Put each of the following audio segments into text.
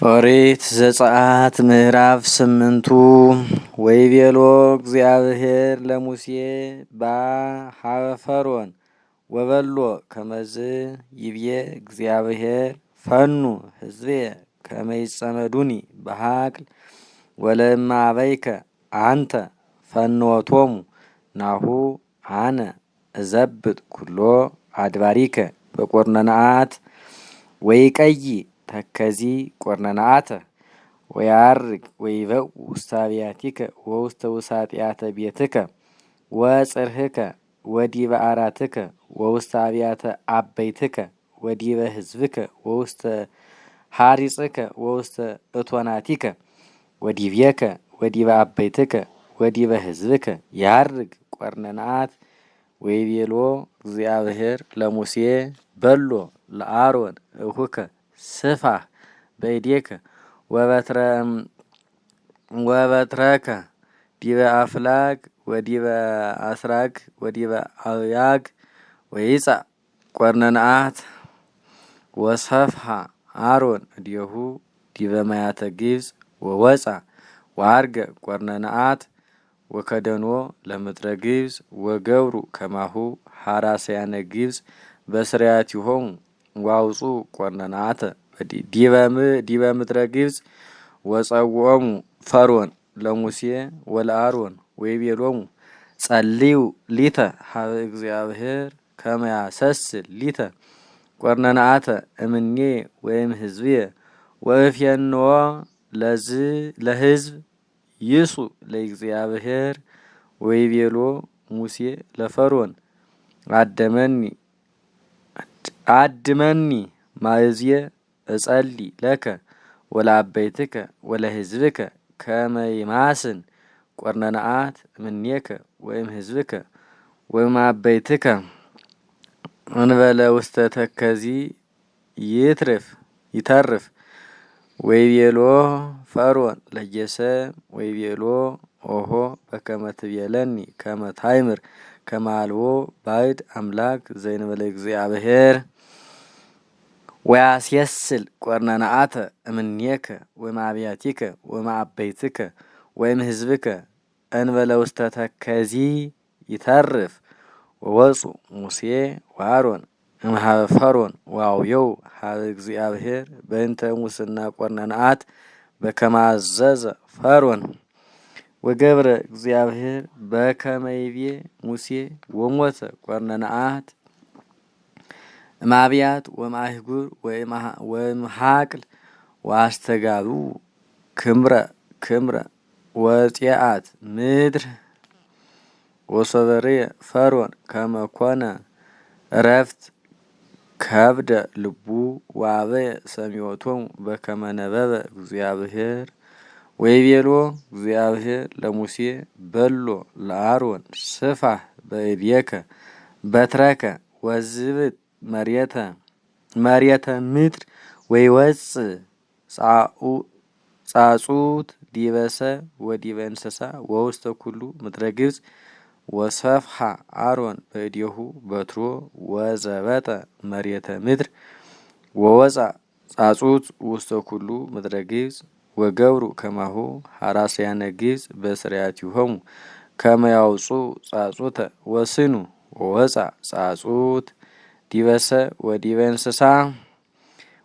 ኦሪት ዘጸአት ምዕራፍ 8 ወይቤሎ እግዚአብሔር ለሙሴ በኀበ ፈርዖን ወበሎ ከመዝ ይብዬ እግዚአብሔር ፈኑ ሕዝብየ ከመ ይጸመዱኒ በሐቅል ወለእመ አበይከ አንተ ፈንወቶሙ ናሁ አነ እዘብጥ ኩሎ አድባሪከ በቈርነንአት ወይቀይ ተከዚ ቆርነንአተ ወያርግ ወይበው ውስተ አብያቲከ ወውስተ ውሳጢአተ ቤትከ ወጽርህከ ወዲበ አራትከ ወውስተ አብያተ አበይትከ ወዲበ ሕዝብከ ወውስተ ሐሪጽከ ወውስተ እቶናቲከ ወዲቤከ ወዲበ አበይትከ ወዲበ ሕዝብከ ያርግ ቆርነንአት ወይቤሎ እግዚአብሔር ለሙሴ በሎ ለአሮን እሁከ ስፋህ በእዴከ ወበትረከ ዲበ አፍላግ ወዲበ አስራግ ወዲበ አብያግ ወይጻእ ቆርነንአት ወሰፍሃ አሮን እዴሁ ዲበ ማያተ ግብጽ ወወፃ ወአርገ ቆርነንአት ወከደኖ ለምድረ ግብጽ ወገብሩ ከማሁ ሐራስያነ ግብጽ በስርያቲሆሙ ዋውፁ ቆርነንአተ ዲበ ምድረ ግብጽ ወጸውዖሙ ፈርዖን ለሙሴ ወለአሮን ወይቤሎሙ ጸልዩ ሊተ ሀበ እግዚአብሔር ከመ ያሰስል ሊተ ቆርነንአተ እምኔ ወይም ሕዝብየ ወእፌንዎ ለሕዝብ ይሱ ለእግዚአብሔር ወይቤሎ ሙሴ ለፈርዖን አድመኒ ማእዝየ እጸሊ ለከ ወለአበይትከ ወለሕዝብከ ከመ ይማስን ቆርነንአት እምኔከ ወይም ሕዝብከ ወይም አበይትከ እንበለ ውስተ ተከዚ ይተርፍ ወይቤሎ ፈርዖን ለጌሰም ወይቤሎ ኦሆ በከመ ትቤለኒ ከመ ታይምር ከመ አልቦ ባዕድ አምላክ ዘእንበለ እግዚአብሔር ወያስየስል ቆርነንአተ እምኔከ ወእምአብያቲከ ወእምአበይትከ ወእምሕዝብከ እንበለ ውስተ ተከዚ ይተርፍ ወወፁ ሙሴ ወአሮን እምኀበ ፈርዖን ወአውየው ኀበ እግዚአብሔር በእንተ ሙስና ቆርነንአት በከመ አዘዘ ፈርዖን ወገብረ እግዚአብሔር በከመ ይቤ ሙሴ ወሞተ ቆርነንአት እምአብያት ወእምአህጉር ወእምሐቅል ወአስተጋብኡ ክምረ ወፄአት ምድር ወሶበርየ ፈርዖን ከመ ኮነ ዕረፍት ከብደ ልቡ ወአበየ ሰሚዖቶሙ በከመ ነበበ እግዚአብሔር ወይቤሎ እግዚአብሔር ለሙሴ በሎ ለአሮን ስፋህ በእዴከ በትረከ ወዝብጥ መሬተ ምድር ወይወፅእ ጻጹት ዲበ ሰብእ ወዲበ እንስሳ ወውስተ ኩሉ ምድረ ግብጽ ወሰፍሃ አሮን በእዴሁ በትሮ ወዘበጠ መሬተ ምድር ወወፃእ ጻጹት ውስተ ኩሉ ምድረ ግብጽ ወገብሩ ከማሁ ሐራስያነ ግብጽ በስርያቲሆሙ ከመ ያውፁ ጻጹተ ወስኑ ወወፃእ ጻጹት ዲበ ሰብእ ወዲበ እንስሳ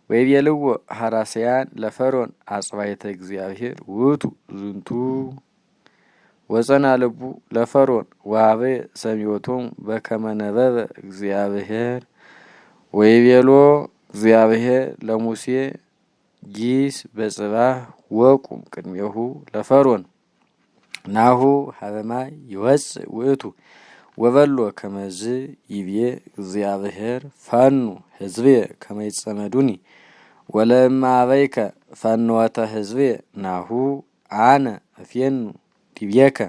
ወይቤልዎ ሐራስያን ለፈርዖን አጽባይተ እግዚአብሔር ውእቱ ዝንቱ ወጸና ልቡ ለፈርዖን ወአበየ ሰሚዖቶሙ በከመ ነበበ እግዚአብሔር ወይቤሎ እግዚአብሔር ለሙሴ ጊስ በጽባህ ወቁም ቅድሜሁ ለፈርዖን ናሁ ኀበ ማይ ይወፅእ ውእቱ ወበሎ ከመዝ ይብዬ እግዚአብሔር ፈኑ ሕዝብየ ከመ ይጸመዱኒ ወለእመ አበይከ ፈንወተ ሕዝብየ ናሁ አነ እፌኑ ዲቤከ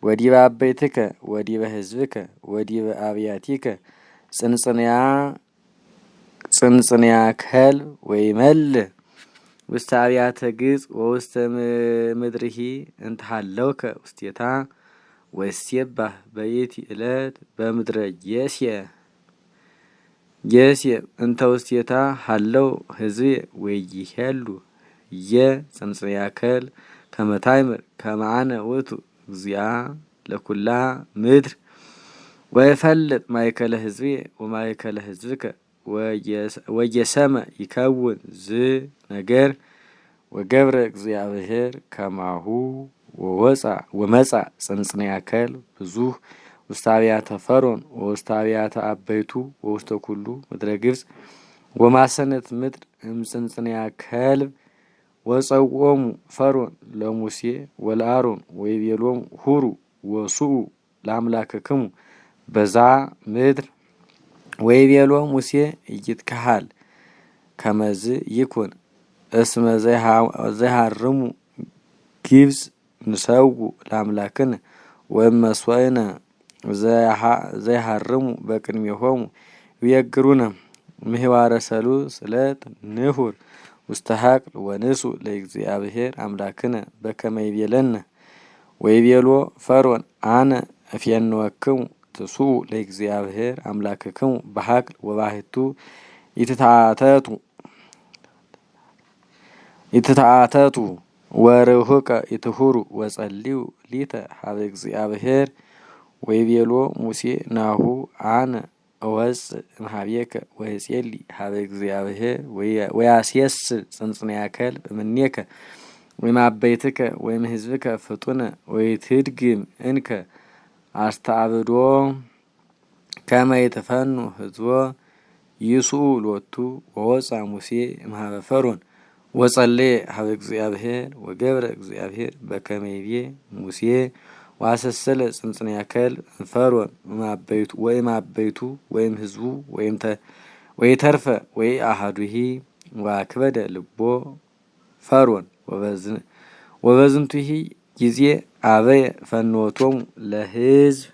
ወዲበ አበይትከ ወዲበ ሕዝብከ ወዲበ አብያቲከ ጽንጽንያ ከልብ ወይመልእ ውስተ አብያተ ግብጽ ወውስተ ምድርሂ እንተሃለውከ ውስቴታ ወይሴባህ በይቲ ዕለት በምድረ ጌሴ እንተ ውስቴታ ሃለው ሕዝብየ ወይሄሉ ጽንጽንያ ከል ከመታይምር ከመአነ ውእቱ እግዚአ ለኩላ ምድር ወይፈልጥ ማእከለ ህዝቤ ወማእከለ ህዝብከ ወየሰመ ይከውን ዝ ነገር ወገብረ እግዚአብሔር ከማሁ ወመጻ ጽንጽንያ ከል ብዙህ ውስተ አብያተ ፈርዖን ወውስተ አብያተ አበይቱ ወውስተ ኩሉ ምድረ ግብጽ ወማሰነት ምድር እምጽንጽንያ ከልብ ወጸውዖሙ ፈርዖን ለሙሴ ወለአሮን ወይቤሎሙ ሁሩ ወስኡ ለአምላክክሙ በዛ ምድር ወይቤሎ ሙሴ ኢይትከሃል ከመዝ ይኩን እስመ ዘይሃርሙ ግብጽ ንሰውእ ለአምላክነ ወእመሥዋዕነ ዘይሃርሙ በቅድሜሆሙ ይቤግሩነ ምህዋረ ሰሉስ ዕለት ንሁር ውስተ ሀቅል ወንሱእ ለእግዚአብሔር አምላክነ በከመ ይቤለነ ወይቤሎ ፈርዖን አነ እፌንወክሙ ትስኡ ለእግዚአብሔር አምላክክሙ በሀቅል ወባሕቱ ይትተአተቱ ወርሁቀ ይትሁሩ ወጸልዩ ሊተ ሀበ እግዚአብሔር ወይቤሎ ሙሴ ናሁ አነ እወጽእ እምኀቤከ ወእጼሊ ሀበ እግዚአብሔር ወያስየስል ጽንጽንያ ከል እምኔከ ወእምአበይትከ ወእምሕዝብከ ፍጡነ ወይትድግም እንከ አስተአብዶ ከመ ይትፈኑ ሕዝቦ ይስኡ ሎቱ ወወፃ ሙሴ እምኀበ ፈርዖን ወጸለየ ሀበ እግዚአብሔር ወገብረ እግዚአብሔር በከመ ይቤ ሙሴ ዋሰሰለ ጽንጽንያ ከል ፈርዖን ወእምአበይቱ ወእምሕዝቡ ወይተርፈ ወኢአሐዱሂ ወአክበደ ልቦ ፈርዖን ወበዝንቱሂ ጊዜ አበየ ፈኖቶሙ ለሕዝብ